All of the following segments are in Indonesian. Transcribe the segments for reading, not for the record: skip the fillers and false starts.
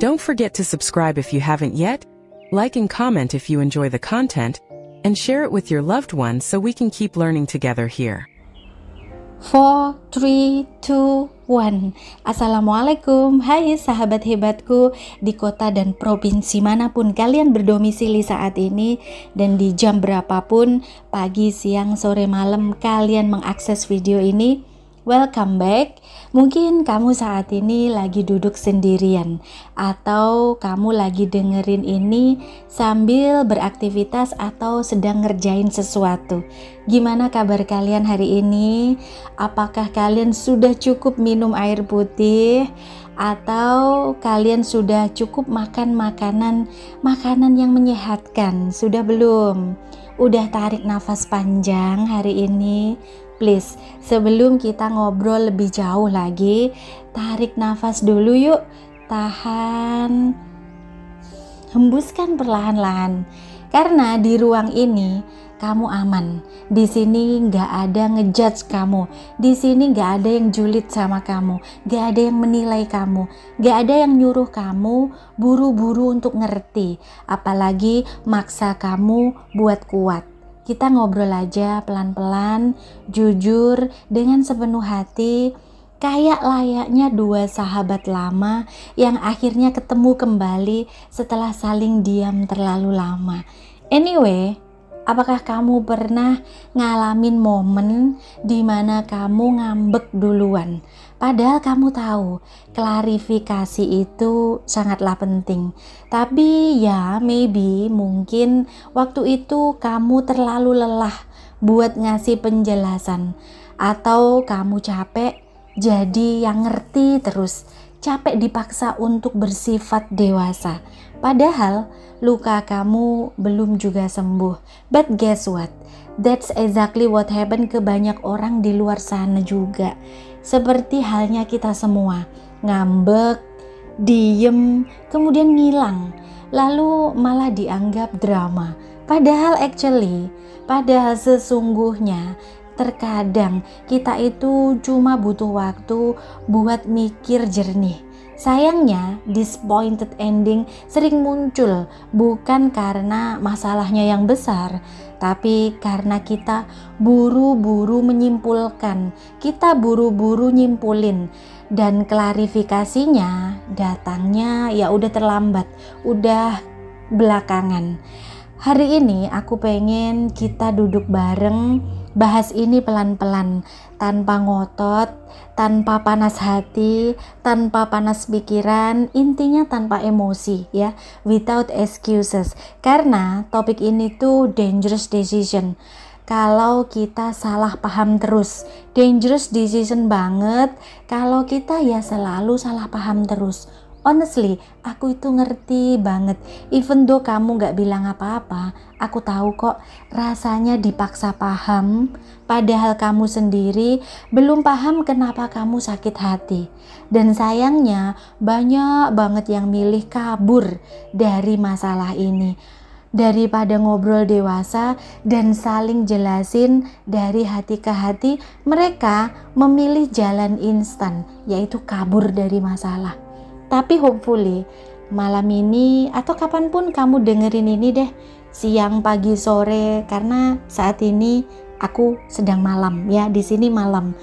Don't forget to subscribe if you haven't yet, like and comment if you enjoy the content, and share it with your loved ones so we can keep learning together here. 4, 3, 2, 1. Assalamualaikum, hai sahabat hebatku di kota dan provinsi manapun kalian berdomisili saat ini, dan di jam berapapun, pagi, siang, sore, malam kalian mengakses video ini. Welcome back. Mungkin kamu saat ini lagi duduk sendirian, atau kamu lagi dengerin ini sambil beraktivitas atau sedang ngerjain sesuatu. Gimana kabar kalian hari ini? Apakah kalian sudah cukup minum air putih? Atau kalian sudah cukup makan makanan yang menyehatkan? Sudah belum? Udah tarik nafas panjang hari ini? Please, sebelum kita ngobrol lebih jauh lagi, tarik nafas dulu yuk. Tahan, hembuskan perlahan-lahan. Karena di ruang ini kamu aman. Di sini nggak ada ngejudge kamu. Di sini nggak ada yang julid sama kamu. Nggak ada yang menilai kamu. Nggak ada yang nyuruh kamu buru-buru untuk ngerti. Apalagi maksa kamu buat kuat. Kita ngobrol aja pelan-pelan, jujur, dengan sepenuh hati, kayak layaknya dua sahabat lama yang akhirnya ketemu kembali setelah saling diam terlalu lama. Anyway, apakah kamu pernah ngalamin momen di mana kamu ngambek duluan? Padahal kamu tahu klarifikasi itu sangatlah penting. Tapi ya mungkin waktu itu kamu terlalu lelah buat ngasih penjelasan. Atau kamu capek jadi yang ngerti terus. Capek dipaksa untuk bersifat dewasa. Padahal luka kamu belum juga sembuh. But guess what? That's exactly what happened ke banyak orang di luar sana juga. Seperti halnya kita semua, ngambek, diem, kemudian ngilang, lalu malah dianggap drama. Padahal sesungguhnya terkadang kita itu cuma butuh waktu buat mikir jernih. Sayangnya, disappointed ending sering muncul bukan karena masalahnya yang besar, tapi karena kita buru-buru menyimpulkan, kita buru-buru nyimpulin, dan klarifikasinya datangnya ya udah terlambat, udah belakangan. Hari ini aku pengen kita duduk bareng, bahas ini pelan-pelan, tanpa ngotot, tanpa panas hati, tanpa panas pikiran, intinya tanpa emosi ya, without excuses. Karena topik ini tuh dangerous decision. Kalau kita salah paham terus, dangerous decision banget kalau kita ya selalu salah paham terus. Honestly, aku itu ngerti banget. Even though kamu gak bilang apa-apa, aku tahu kok rasanya dipaksa paham, padahal kamu sendiri belum paham kenapa kamu sakit hati. Dan sayangnya banyak banget yang milih kabur dari masalah ini. Daripada ngobrol dewasa dan saling jelasin dari hati ke hati, mereka memilih jalan instan, yaitu kabur dari masalah. Tapi hopefully malam ini atau kapanpun kamu dengerin ini deh, siang, pagi, sore, karena saat ini aku sedang malam ya, di sini malam.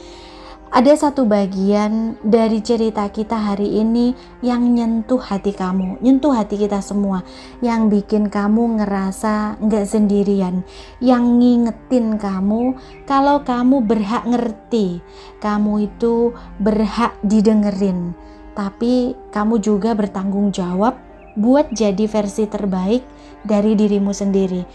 Ada satu bagian dari cerita kita hari ini yang nyentuh hati kamu, nyentuh hati kita semua, yang bikin kamu ngerasa nggak sendirian, yang ngingetin kamu kalau kamu berhak ngerti, kamu itu berhak didengerin. Tapi kamu juga bertanggung jawab buat jadi versi terbaik dari dirimu sendiri.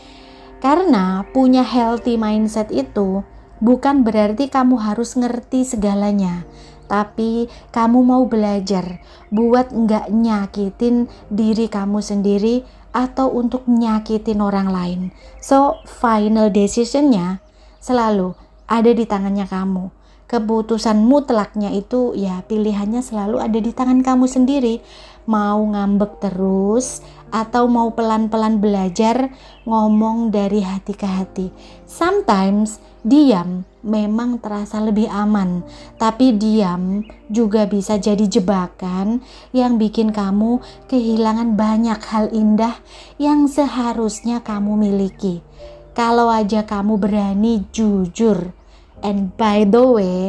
Karena punya healthy mindset itu bukan berarti kamu harus ngerti segalanya, tapi kamu mau belajar buat nggak nyakitin diri kamu sendiri atau untuk nyakitin orang lain. So final decisionnya selalu ada di tangannya kamu. Keputusan mutlaknya itu ya pilihannya selalu ada di tangan kamu sendiri. Mau ngambek terus atau mau pelan-pelan belajar ngomong dari hati ke hati. Sometimes diam memang terasa lebih aman, tapi diam juga bisa jadi jebakan yang bikin kamu kehilangan banyak hal indah yang seharusnya kamu miliki. Kalau aja kamu berani jujur. And by the way,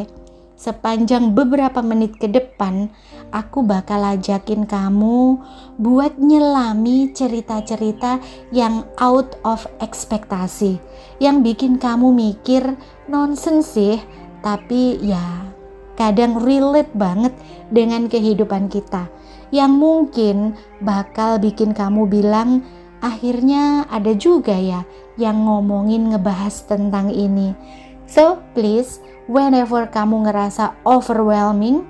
sepanjang beberapa menit ke depan, aku bakal ajakin kamu buat nyelami cerita-cerita yang out of ekspektasi, yang bikin kamu mikir nonsense sih, tapi ya kadang relate banget dengan kehidupan kita, yang mungkin bakal bikin kamu bilang, akhirnya ada juga ya yang ngomongin ngebahas tentang ini. So please, whenever kamu ngerasa overwhelming,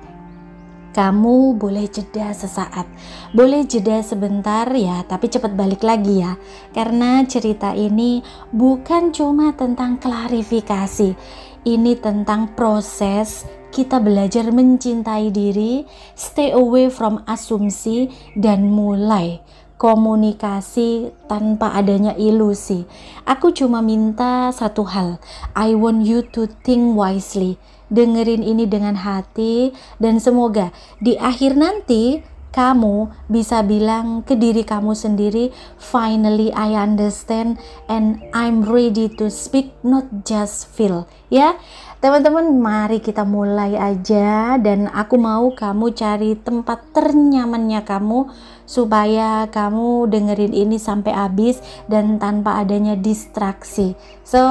kamu boleh jeda sesaat, boleh jeda sebentar ya, tapi cepat balik lagi ya. Karena cerita ini bukan cuma tentang klarifikasi, ini tentang proses kita belajar mencintai diri, stay away from asumsi, dan mulai komunikasi tanpa adanya ilusi. Aku cuma minta satu hal, I want you to think wisely. Dengerin ini dengan hati, dan semoga di akhir nanti kamu bisa bilang ke diri kamu sendiri, finally I understand and I'm ready to speak, not just feel. Ya teman-teman, mari kita mulai aja, dan aku mau kamu cari tempat ternyamannya kamu supaya kamu dengerin ini sampai habis dan tanpa adanya distraksi. So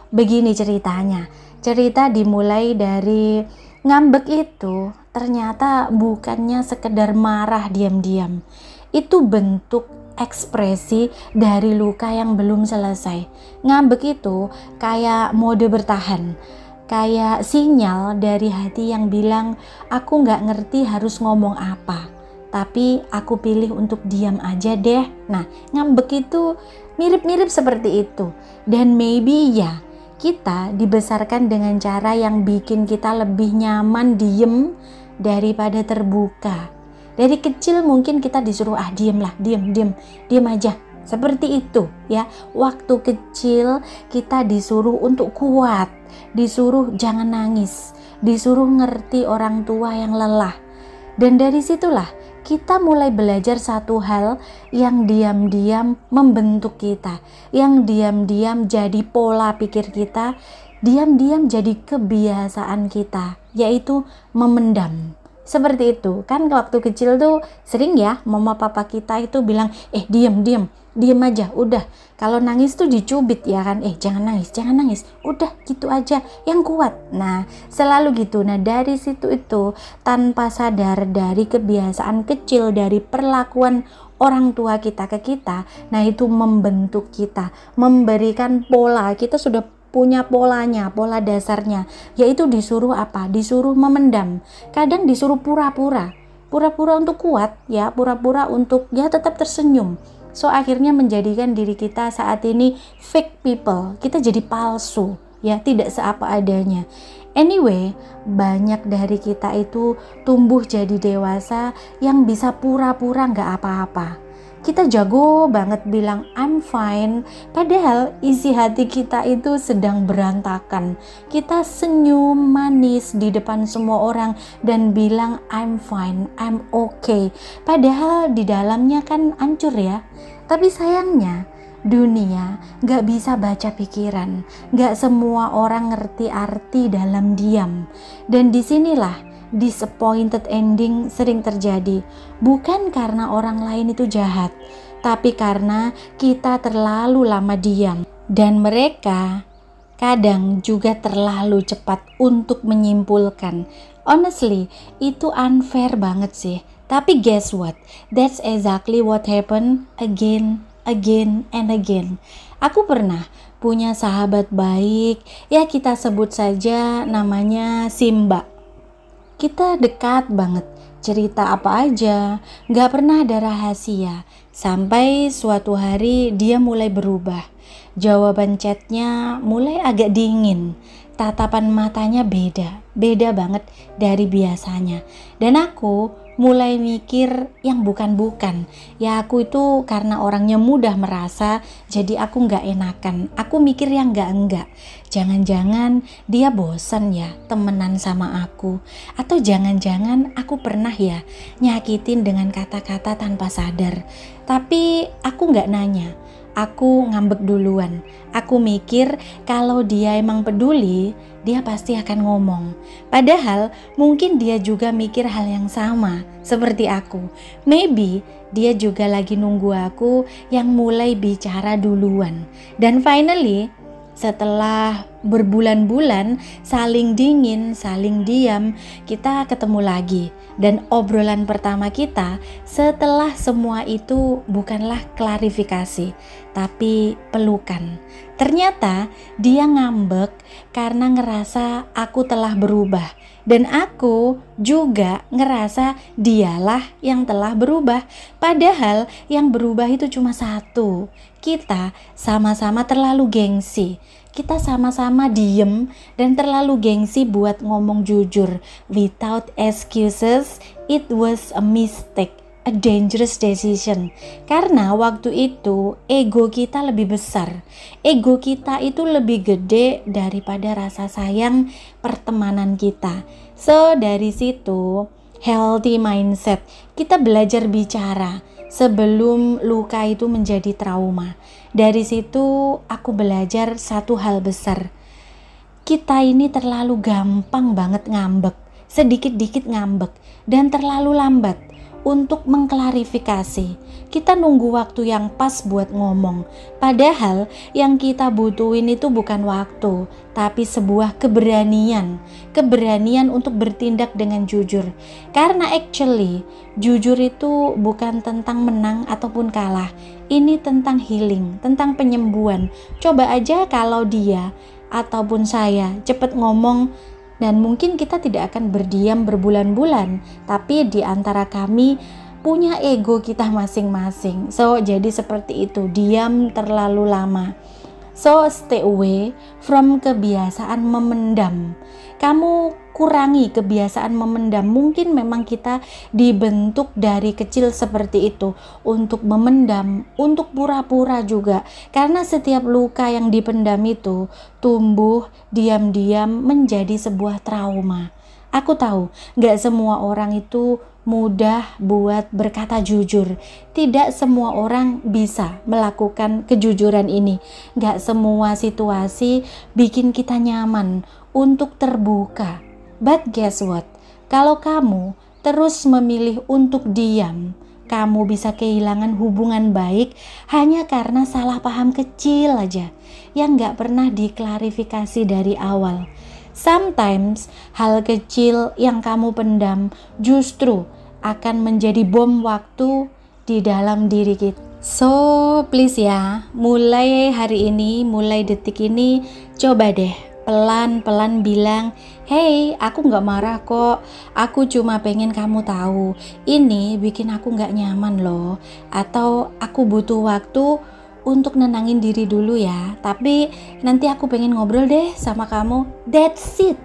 begini ceritanya. Cerita dimulai dari ngambek itu ternyata bukannya sekedar marah diam-diam. Itu bentuk ekspresi dari luka yang belum selesai. Ngambek itu kayak mode bertahan, kayak sinyal dari hati yang bilang, aku gak ngerti harus ngomong apa, tapi aku pilih untuk diam aja deh. Nah, ngambek itu mirip-mirip seperti itu. Dan maybe ya, kita dibesarkan dengan cara yang bikin kita lebih nyaman diem daripada terbuka. Dari kecil mungkin kita disuruh diem lah, diem aja. Seperti itu ya. Waktu kecil kita disuruh untuk kuat, disuruh jangan nangis, disuruh ngerti orang tua yang lelah. Dan dari situlah kita mulai belajar satu hal yang diam-diam membentuk kita, yang diam-diam jadi pola pikir kita, diam-diam jadi kebiasaan kita, yaitu memendam. Seperti itu kan, waktu kecil tuh sering ya mama papa kita itu bilang, diem aja, udah. Kalau nangis tuh dicubit ya kan, jangan nangis, udah gitu aja, yang kuat. Nah selalu gitu. Nah dari situ itu tanpa sadar, dari kebiasaan kecil, dari perlakuan orang tua kita ke kita, nah itu membentuk kita, memberikan pola. Kita sudah punya polanya, pola dasarnya, yaitu disuruh apa? Disuruh memendam. Kadang disuruh pura-pura untuk kuat ya, pura-pura untuk ya tetap tersenyum. So akhirnya menjadikan diri kita saat ini fake people, kita jadi palsu ya, tidak seapa adanya. Anyway, banyak dari kita itu tumbuh jadi dewasa yang bisa pura-pura gak apa-apa. Kita jago banget bilang I'm fine, padahal isi hati kita itu sedang berantakan. Kita senyum manis di depan semua orang dan bilang I'm fine, I'm okay, padahal di dalamnya kan hancur ya. Tapi sayangnya dunia gak bisa baca pikiran, gak semua orang ngerti arti dalam diam. Dan disinilah disappointed ending sering terjadi, bukan karena orang lain itu jahat, tapi karena kita terlalu lama diam, dan mereka kadang juga terlalu cepat untuk menyimpulkan. Honestly, itu unfair banget sih. Tapi guess what? That's exactly what happened again and again. Aku pernah punya sahabat baik, ya kita sebut saja namanya Simba. Kita dekat banget, cerita apa aja, gak pernah ada rahasia. Sampai suatu hari dia mulai berubah. Jawaban chatnya mulai agak dingin. Tatapan matanya beda banget dari biasanya. Dan aku mulai mikir yang bukan-bukan. Ya aku itu karena orangnya mudah merasa, jadi aku nggak enakan. Aku mikir yang enggak. Jangan-jangan dia bosan ya temenan sama aku. Atau jangan-jangan aku pernah ya nyakitin dengan kata-kata tanpa sadar. Tapi aku nggak nanya. Aku ngambek duluan. Aku mikir kalau dia emang peduli, dia pasti akan ngomong. Padahal mungkin dia juga mikir hal yang sama seperti aku. Maybe dia juga lagi nunggu aku yang mulai bicara duluan. Dan finally, setelah berbulan-bulan saling dingin, saling diam, kita ketemu lagi. Dan obrolan pertama kita setelah semua itu bukanlah klarifikasi, tapi pelukan. Ternyata dia ngambek karena ngerasa aku telah berubah. Dan aku juga ngerasa dialah yang telah berubah. Padahal yang berubah itu cuma satu. Kita sama-sama terlalu gengsi. Kita sama-sama diem dan terlalu gengsi buat ngomong jujur. Without excuses, it was a mistake, a dangerous decision. Karena waktu itu ego kita lebih besar. Ego kita itu lebih gede daripada rasa sayang pertemanan kita. So dari situ, healthy mindset, kita belajar bicara sebelum luka itu menjadi trauma. Dari situ aku belajar satu hal besar. Kita ini terlalu gampang banget ngambek, sedikit-dikit ngambek, dan terlalu lambat untuk mengklarifikasi. Kita nunggu waktu yang pas buat ngomong. Padahal yang kita butuhin itu bukan waktu, tapi sebuah keberanian. Keberanian untuk bertindak dengan jujur. Karena actually, jujur itu bukan tentang menang ataupun kalah. Ini tentang healing, tentang penyembuhan. Coba aja kalau dia ataupun saya cepat ngomong, dan mungkin kita tidak akan berdiam berbulan-bulan, tapi di antara kami punya ego kita masing-masing. So, jadi seperti itu, diam terlalu lama. So, stay away from kebiasaan memendam. Kamu kurangi kebiasaan memendam. Mungkin memang kita dibentuk dari kecil seperti itu, untuk memendam, untuk pura-pura juga. Karena setiap luka yang dipendam itu tumbuh diam-diam menjadi sebuah trauma. Aku tahu gak semua orang itu mudah buat berkata jujur. Tidak semua orang bisa melakukan kejujuran ini. Gak semua situasi bikin kita nyaman untuk terbuka. But guess what? Kalau kamu terus memilih untuk diam, kamu bisa kehilangan hubungan baik hanya karena salah paham kecil aja yang gak pernah diklarifikasi dari awal. Sometimes hal kecil yang kamu pendam justru akan menjadi bom waktu di dalam diri kita. So please ya, mulai hari ini, mulai detik ini, coba deh pelan-pelan bilang, hey, aku gak marah kok, aku cuma pengen kamu tahu, ini bikin aku gak nyaman loh, atau aku butuh waktu untuk nenangin diri dulu ya, tapi nanti aku pengen ngobrol deh sama kamu. That's it.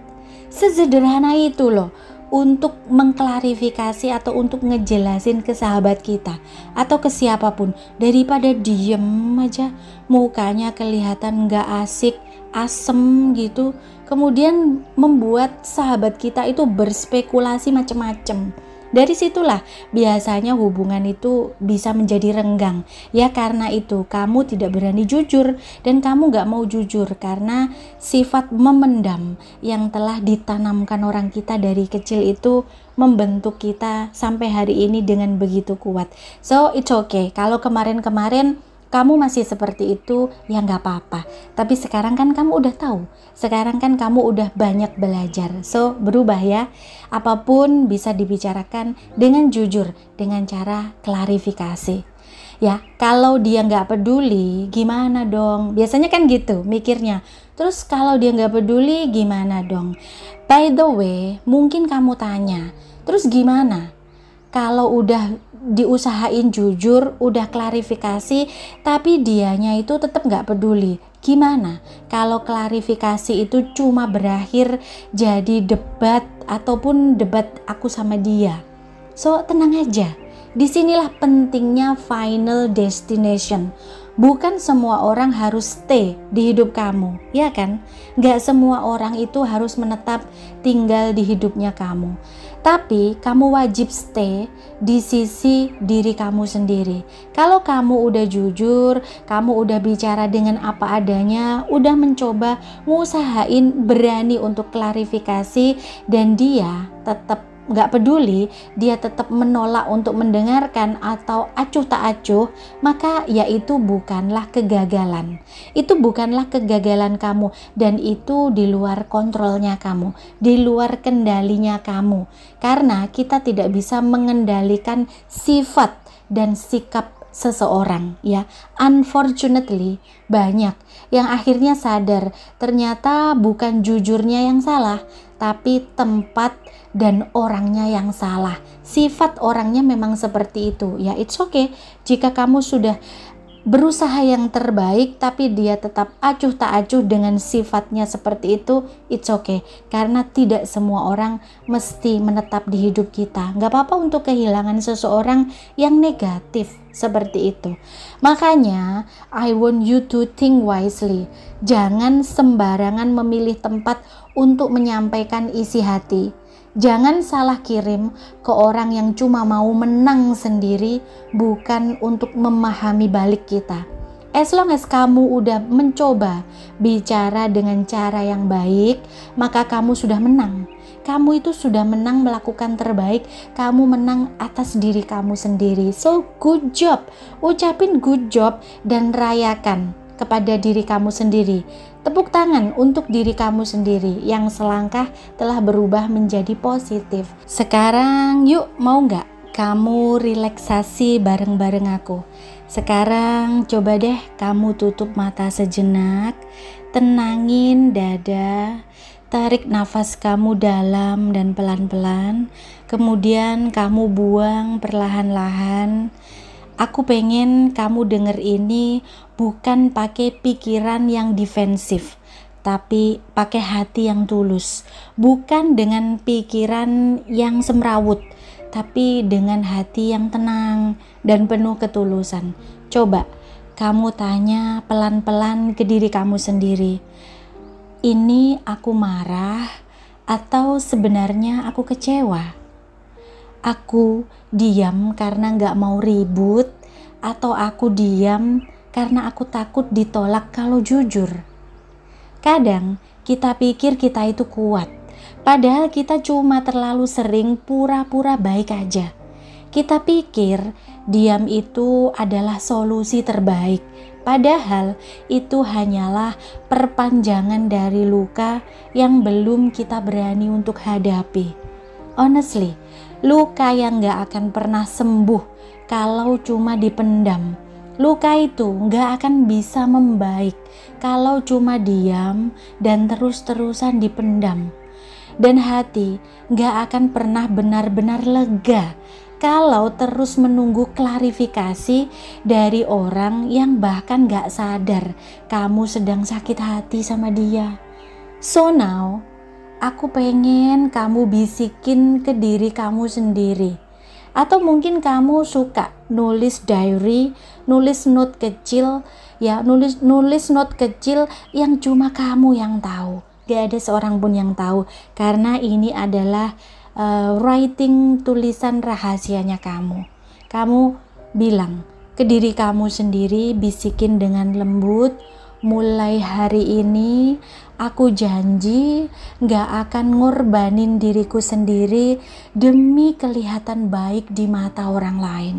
Sesederhana itu loh, untuk mengklarifikasi atau untuk ngejelasin ke sahabat kita atau ke siapapun, daripada diem aja mukanya kelihatan gak asik, asem gitu, kemudian membuat sahabat kita itu berspekulasi macam-macam. Dari situlah biasanya hubungan itu bisa menjadi renggang. Ya karena itu kamu tidak berani jujur, dan kamu gak mau jujur karena sifat memendam yang telah ditanamkan orang kita dari kecil itu membentuk kita sampai hari ini dengan begitu kuat. So it's okay kalau kemarin-kemarin kamu masih seperti itu, ya gak apa-apa. Tapi sekarang kan kamu udah tahu. Sekarang kan kamu udah banyak belajar. So, berubah ya. Apapun bisa dibicarakan dengan jujur, dengan cara klarifikasi. Ya, kalau dia gak peduli, gimana dong? Biasanya kan gitu mikirnya. Terus kalau dia gak peduli, gimana dong? By the way, mungkin kamu tanya, terus gimana? Kalau udah diusahain jujur, udah klarifikasi, tapi dianya itu tetap gak peduli. Gimana kalau klarifikasi itu cuma berakhir jadi debat ataupun debat aku sama dia? So tenang aja. Disinilah pentingnya final destination. Bukan semua orang harus stay di hidup kamu, ya kan? Gak semua orang itu harus menetap tinggal di hidupnya kamu. Tapi kamu wajib stay di sisi diri kamu sendiri. Kalau kamu udah jujur, kamu udah bicara dengan apa adanya, udah mencoba ngusahain berani untuk klarifikasi, dan dia tetap gak peduli, dia tetap menolak untuk mendengarkan atau acuh tak acuh, maka ya itu bukanlah kegagalan. Itu bukanlah kegagalan kamu, dan itu di luar kontrolnya kamu, di luar kendalinya kamu. Karena kita tidak bisa mengendalikan sifat dan sikap seseorang, ya. Unfortunately, banyak yang akhirnya sadar ternyata bukan jujurnya yang salah, tapi tempat dan orangnya yang salah. Sifat orangnya memang seperti itu, ya. It's okay jika kamu sudah berusaha yang terbaik tapi dia tetap acuh tak acuh dengan sifatnya seperti itu. It's okay, karena tidak semua orang mesti menetap di hidup kita. Gak apa-apa untuk kehilangan seseorang yang negatif seperti itu. Makanya I want you to think wisely. Jangan sembarangan memilih tempat untuk menyampaikan isi hati. Jangan salah kirim ke orang yang cuma mau menang sendiri, bukan untuk memahami balik kita. As long as kamu udah mencoba bicara dengan cara yang baik, maka kamu sudah menang. Kamu itu sudah menang melakukan terbaik, kamu menang atas diri kamu sendiri. So good job, ucapin good job dan rayakan kepada diri kamu sendiri. Tepuk tangan untuk diri kamu sendiri yang selangkah telah berubah menjadi positif. Sekarang yuk, mau nggak kamu relaksasi bareng-bareng aku? Sekarang coba deh kamu tutup mata sejenak, tenangin dada, tarik nafas kamu dalam dan pelan-pelan, kemudian kamu buang perlahan-lahan. Aku pengen kamu denger ini bukan pakai pikiran yang defensif, tapi pakai hati yang tulus. Bukan dengan pikiran yang semrawut, tapi dengan hati yang tenang dan penuh ketulusan. Coba kamu tanya pelan-pelan ke diri kamu sendiri. Ini aku marah atau sebenarnya aku kecewa? Aku diam karena gak mau ribut, atau aku diam karena aku takut ditolak kalau jujur? Kadang kita pikir kita itu kuat, padahal kita cuma terlalu sering pura-pura baik aja. Kita pikir diam itu adalah solusi terbaik, padahal itu hanyalah perpanjangan dari luka yang belum kita berani untuk hadapi. Honestly, luka yang gak akan pernah sembuh kalau cuma dipendam. Luka itu gak akan bisa membaik kalau cuma diam dan terus-terusan dipendam. Dan hati gak akan pernah benar-benar lega kalau terus menunggu klarifikasi dari orang yang bahkan gak sadar kamu sedang sakit hati sama dia. So now, aku pengen kamu bisikin ke diri kamu sendiri. Atau mungkin kamu suka nulis diary, nulis note kecil, ya, nulis note kecil yang cuma kamu yang tahu. Gak ada seorang pun yang tahu, karena ini adalah writing, tulisan rahasianya kamu. Kamu bilang ke diri kamu sendiri, bisikin dengan lembut, mulai hari ini aku janji gak akan ngorbanin diriku sendiri demi kelihatan baik di mata orang lain.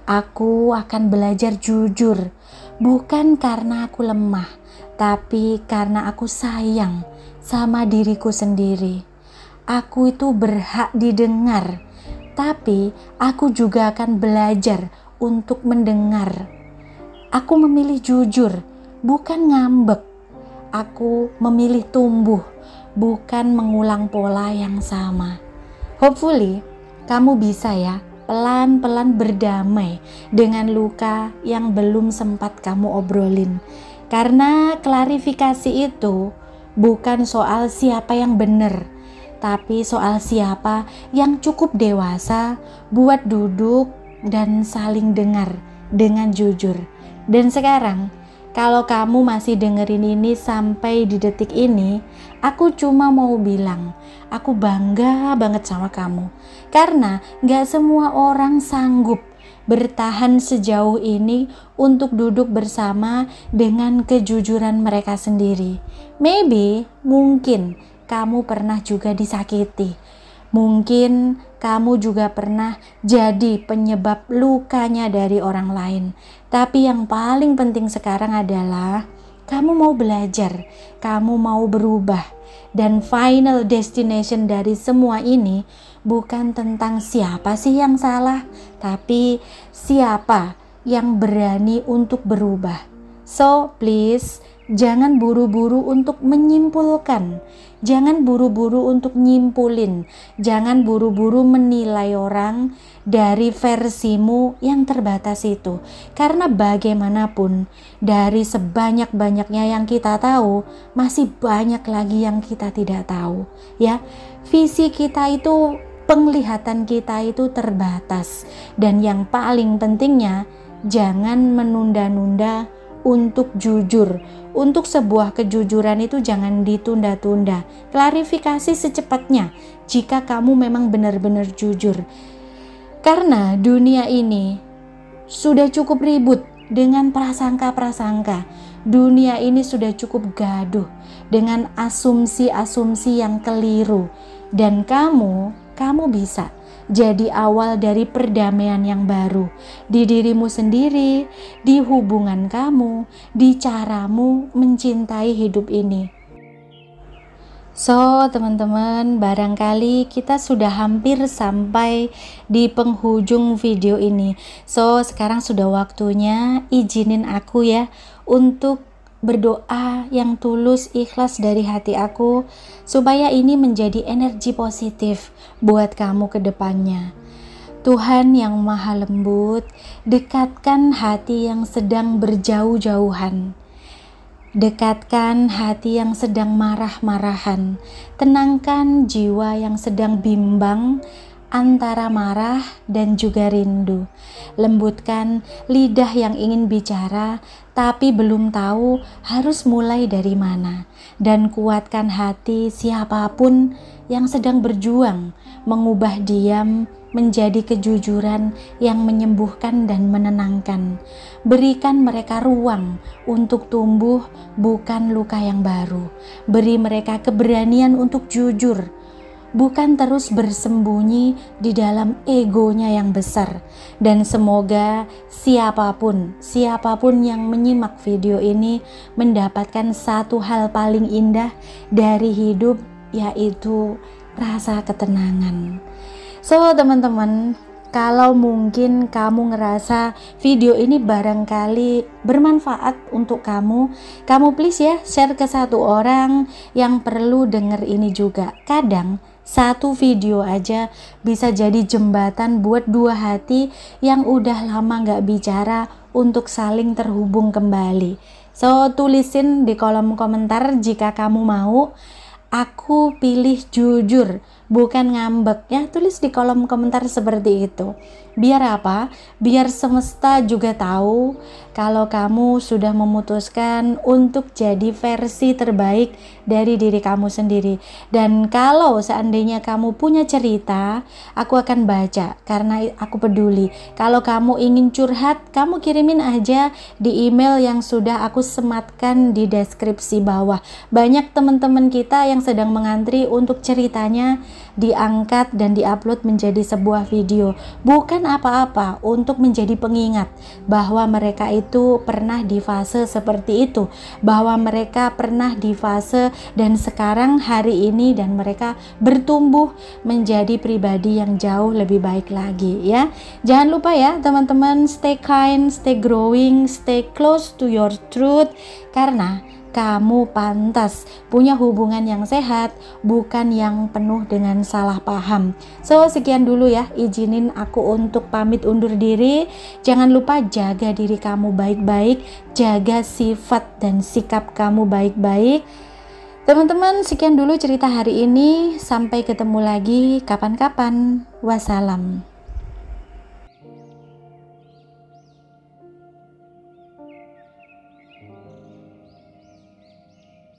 Aku akan belajar jujur, bukan karena aku lemah, tapi karena aku sayang sama diriku sendiri. Aku itu berhak didengar, tapi aku juga akan belajar untuk mendengar. Aku memilih jujur, bukan ngambek. Aku memilih tumbuh, bukan mengulang pola yang sama. Hopefully, kamu bisa ya pelan-pelan berdamai dengan luka yang belum sempat kamu obrolin. Karena klarifikasi itu bukan soal siapa yang benar, tapi soal siapa yang cukup dewasa buat duduk dan saling dengar dengan jujur. Dan sekarang, kalau kamu masih dengerin ini sampai di detik ini, aku cuma mau bilang, aku bangga banget sama kamu. Karena gak semua orang sanggup bertahan sejauh ini untuk duduk bersama dengan kejujuran mereka sendiri. Mungkin kamu pernah juga disakiti. Mungkin kamu juga pernah jadi penyebab lukanya dari orang lain. Tapi yang paling penting sekarang adalah kamu mau belajar, kamu mau berubah. Dan final destination dari semua ini bukan tentang siapa sih yang salah, tapi siapa yang berani untuk berubah. So please, jangan buru-buru untuk menyimpulkan, jangan buru-buru untuk nyimpulin, jangan buru-buru menilai orang dari versimu yang terbatas itu. Karena bagaimanapun, dari sebanyak-banyaknya yang kita tahu, masih banyak lagi yang kita tidak tahu. Ya, visi kita itu, penglihatan kita itu terbatas. Dan yang paling pentingnya, jangan menunda-nunda untuk jujur. Untuk sebuah kejujuran itu jangan ditunda-tunda. Klarifikasi secepatnya jika kamu memang benar-benar jujur. Karena dunia ini sudah cukup ribut dengan prasangka-prasangka. Dunia ini sudah cukup gaduh dengan asumsi-asumsi yang keliru. Dan kamu bisa jadi awal dari perdamaian yang baru di dirimu sendiri, di hubungan kamu, di caramu mencintai hidup ini. So teman-teman, barangkali kita sudah hampir sampai di penghujung video ini. So sekarang sudah waktunya izinin aku ya untuk berdoa yang tulus ikhlas dari hati aku supaya ini menjadi energi positif buat kamu ke depannya. Tuhan yang maha lembut, dekatkan hati yang sedang berjauh-jauhan. Dekatkan hati yang sedang marah-marahan. Tenangkan jiwa yang sedang bimbang antara marah dan juga rindu. Lembutkan lidah yang ingin bicara tapi belum tahu harus mulai dari mana. Dan kuatkan hati siapapun yang sedang berjuang mengubah diam menjadi kejujuran yang menyembuhkan dan menenangkan. Berikan mereka ruang untuk tumbuh, bukan luka yang baru. Beri mereka keberanian untuk jujur, bukan terus bersembunyi di dalam egonya yang besar. Dan semoga siapapun yang menyimak video ini mendapatkan satu hal paling indah dari hidup, yaitu rasa ketenangan. So teman-teman, kalau mungkin kamu ngerasa video ini barangkali bermanfaat untuk kamu please ya share ke satu orang yang perlu denger ini juga. Kadang satu video aja bisa jadi jembatan buat dua hati yang udah lama gak bicara untuk saling terhubung kembali. So tulisin di kolom komentar jika kamu mau. Aku pilih jujur, bukan ngambek ya. Tulis di kolom komentar seperti itu. Biar apa? Biar semesta juga tahu kalau kamu sudah memutuskan untuk jadi versi terbaik dari diri kamu sendiri. Dan kalau seandainya kamu punya cerita, aku akan baca karena aku peduli. Kalau kamu ingin curhat, kamu kirimin aja di email yang sudah aku sematkan di deskripsi bawah. Banyak teman-teman kita yang sedang mengantri untuk ceritanya diangkat dan diupload menjadi sebuah video. Bukan apa-apa, untuk menjadi pengingat bahwa mereka itu pernah di fase seperti itu, bahwa mereka pernah di fase dan sekarang hari ini dan mereka bertumbuh menjadi pribadi yang jauh lebih baik lagi ya. Jangan lupa ya teman-teman, stay kind, stay growing, stay close to your truth, karena kamu pantas punya hubungan yang sehat, bukan yang penuh dengan salah paham. So sekian dulu ya, izinin aku untuk pamit undur diri. Jangan lupa jaga diri kamu baik-baik, jaga sifat dan sikap kamu baik-baik. Teman-teman, sekian dulu cerita hari ini. Sampai ketemu lagi kapan-kapan. Wassalam.